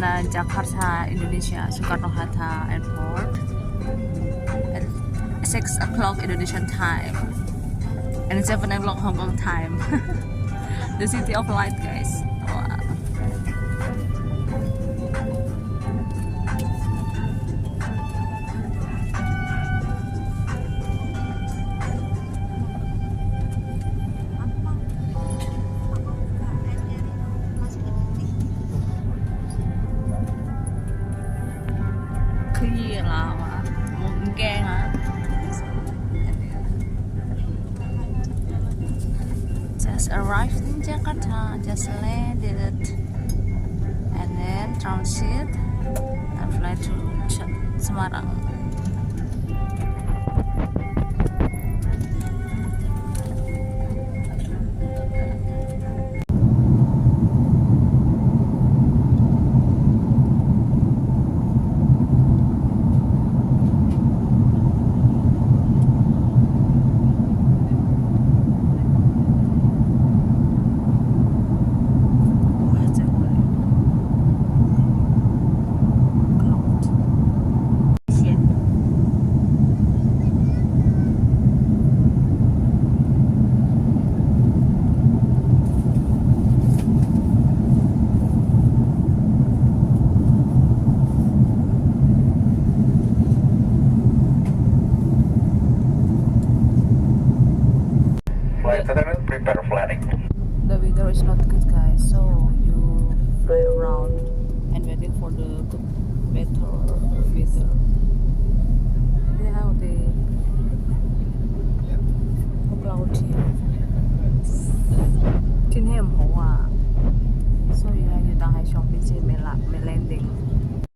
Jakarta, Indonesia, Soekarno-Hatta Airport at 6 o'clock Indonesian time and 7 o'clock Hong Kong time. The city of light, guys. Wow. Clear lah, mungkin just arrived in Jakarta, just landed, and then transit and fly to Semarang. Prepare flying. The weather is not good, guys, so you fly around and waiting for the good better weather. Đây là the cloudy. Thiên hêm hổ à. So you đang hay chọn cái gì mình làm mình lên